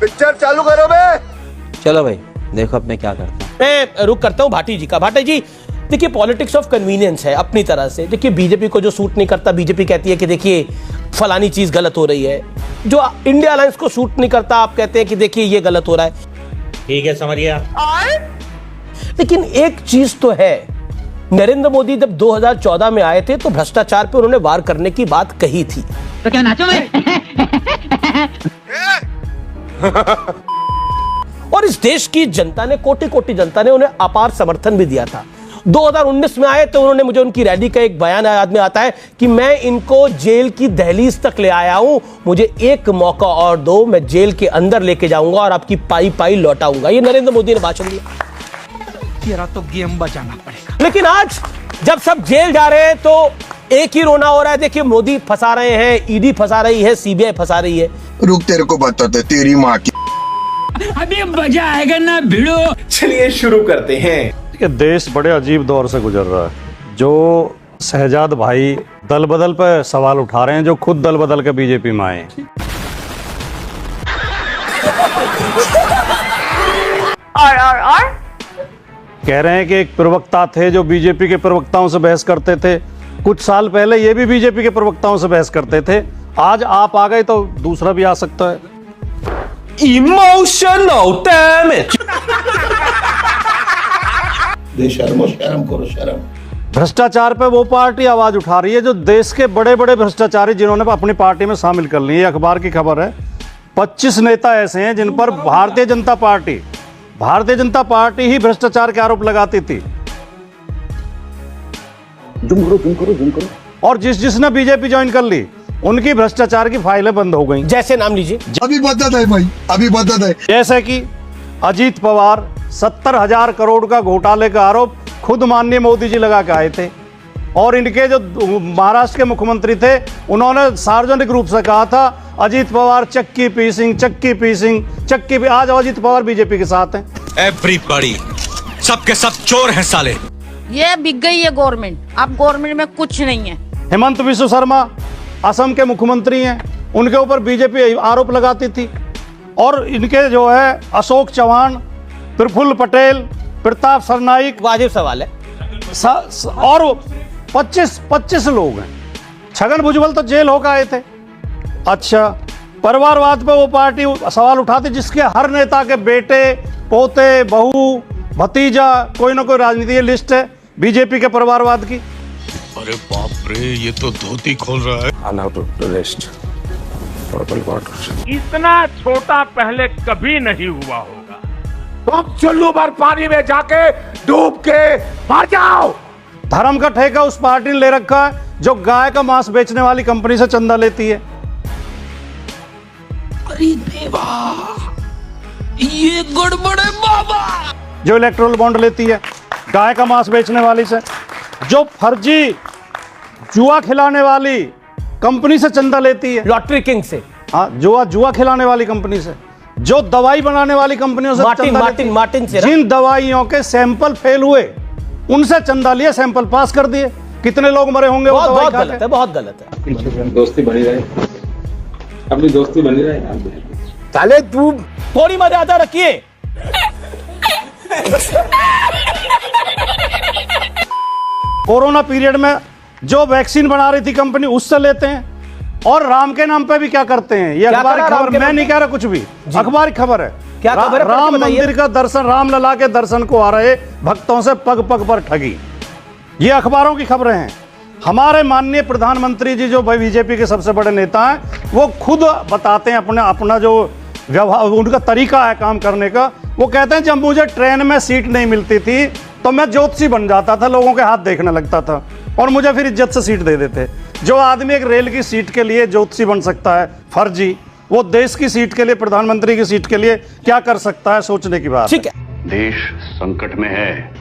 Picture चालू करो बे। चलो भाई देखो अब मैं क्या करता हूँ। मैं रुक करता हूं भाटी जी का। भाटी जी देखिए, पॉलिटिक्स ऑफ कन्वीनियंस है अपनी तरह से। देखिए बीजेपी को जो सूट नहीं करता, बीजेपी कहती है कि देखिए फलानी चीज गलत हो रही है। जो इंडिया अलायंस को सूट नहीं करता, आप कहते हैं कि देखिए ये गलत हो रहा है। ठीक है, समझिए। लेकिन एक चीज तो है, नरेंद्र मोदी जब 2014 में आए थे तो भ्रष्टाचार पे उन्होंने वार करने की बात कही थी। तो क्या नाचो मैं? और इस देश की जनता ने, कोटि कोटि जनता ने उन्हें अपार समर्थन भी दिया था। 2019 में आए तो उन्होंने, मुझे उनकी रैली का एक बयान याद में आता है कि मैं इनको जेल की दहलीज तक ले आया हूं, मुझे एक मौका और दो, मैं जेल के अंदर लेके जाऊंगा और आपकी पाई पाई लौटाऊंगा। ये नरेंद्र मोदी ने भाषण दिया। तेरा तो गेम बजाना पड़ेगा। लेकिन आज जब सब जेल जा रहे हैं तो एक ही रोना हो रहा है। देखिए मोदी फंसा रहे हैं, ईडी फंसा रही है, सीबीआई फंसा रही है। रुक, तेरे को बताते तेरी माँ की। अभी मजा आएगा ना भिड़ो। चलिए शुरू करते हैं। कि देश बड़े अजीब दौर से गुजर रहा है। जो शहजाद भाई दल बदल पर सवाल उठा रहे हैं, जो खुद दल बदल के बीजेपी में आए। और कह रहे हैं कि एक प्रवक्ता थे जो बीजेपी के प्रवक्ताओं से बहस करते थे। कुछ साल पहले ये भी बीजेपी के प्रवक्ताओं से बहस करते थे। आज आप आ गए तो दूसरा भी आ सकता है। Emotional damage. शर्म करो शर्म। भ्रष्टाचार पे वो पार्टी आवाज उठा रही है जो देश के बड़े बड़े भ्रष्टाचारी जिन्होंने अपनी पार्टी में शामिल कर ली है। अखबार की खबर है 25 नेता ऐसे हैं जिन पर भारतीय जनता पार्टी ही भ्रष्टाचार के आरोप लगाती थी। जुम करो। और जिसने बीजेपी ज्वाइन कर ली उनकी भ्रष्टाचार की फाइलें बंद हो गई। जैसे नाम लीजिए। अभी बता दे भाई, अभी बता दे। जैसे कि अजीत पवार, 70,000 करोड़ का घोटाले का आरोप खुद माननीय मोदी जी लगा के आए थे। और इनके जो महाराष्ट्र के मुख्यमंत्री थे उन्होंने सार्वजनिक रूप से कहा था अजीत पवार चक्की पीसिंग। आज अजीत पवार बीजेपी के साथ हैं। एवरीबॉडी, सबके सब चोर हैं साले। ये बिक गई है गवर्नमेंट, अब गवर्नमेंट में कुछ नहीं है। हेमंत बिस्व शर्मा असम के मुख्यमंत्री हैं, उनके ऊपर बीजेपी आरोप लगाती थी। और इनके जो है अशोक चौहान, प्रफुल्ल पटेल, प्रताप सरनाइक, वाजिब सवाल है। और 25 लोग हैं। छगन भुजबल तो जेल होकर आए थे। अच्छा, परिवारवाद पे वो पार्टी सवाल उठाती जिसके हर नेता के बेटे, पोते, बहू, भतीजा कोई ना कोई राजनीतिक लिस्ट है बीजेपी के परिवारवाद की। अरे बाप रे, ये तो धोती खोल रहा है। इतना छोटा पहले कभी नहीं हुआ होगा। तुम चुल्लू भर पानी में जाके डूब के मर जाओ। धर्म का ठेका उस पार्टी ने ले रखा है जो गाय का मांस बेचने वाली कंपनी से चंदा लेती है। अरे देवा, ये गड़बड़ है बाबा। जो इलेक्ट्रोल बॉन्ड लेती है गाय का मांस बेचने वाली से, जो फर्जी जुआ खिलाने वाली कंपनी से चंदा लेती है, लॉटरी किंग से। हाँ, जुआ खिलाने वाली कंपनी से, जो दवाई बनाने वाली कंपनियों से मार्टिन से। जिन दवाइयों के सैंपल फेल हुए उनसे चंदा लिए, सैंपल पास कर दिए। कितने लोग मरे होंगे? बहुत गलत है, बहुत गलत है। दोस्ती बनी रहे, अपनी दोस्ती बनी रहे। साले तू थोड़ी मर्यादा रखिए। कोरोना पीरियड में जो वैक्सीन बना रही थी कंपनी उससे लेते हैं। और राम के नाम पे भी क्या करते हैं? ये अखबार की खबर, मैं नहीं कह रहा कुछ भी, अखबार की खबर है। क्या खबर है? राम मंदिर का दर्शन, रामलला के दर्शन को आ रहे भक्तों से पग पग पर ठगी। ये अखबारों की खबरें हैं। हमारे माननीय प्रधानमंत्री जी जो बीजेपी के सबसे बड़े नेता हैं, वो खुद बताते हैं अपना जो व्यवहार, उनका तरीका है काम करने का। वो कहते हैं जब मुझे ट्रेन में सीट नहीं मिलती थी तो मैं ज्योतिषी बन जाता था, लोगों के हाथ देखने लगता था और मुझे फिर इज्जत से सीट दे देते। जो आदमी एक रेल की सीट के लिए ज्योतिषी बन सकता है फर्जी, वो देश की सीट के लिए, प्रधानमंत्री की सीट के लिए क्या कर सकता है? सोचने की बात। ठीक है। देश संकट में है।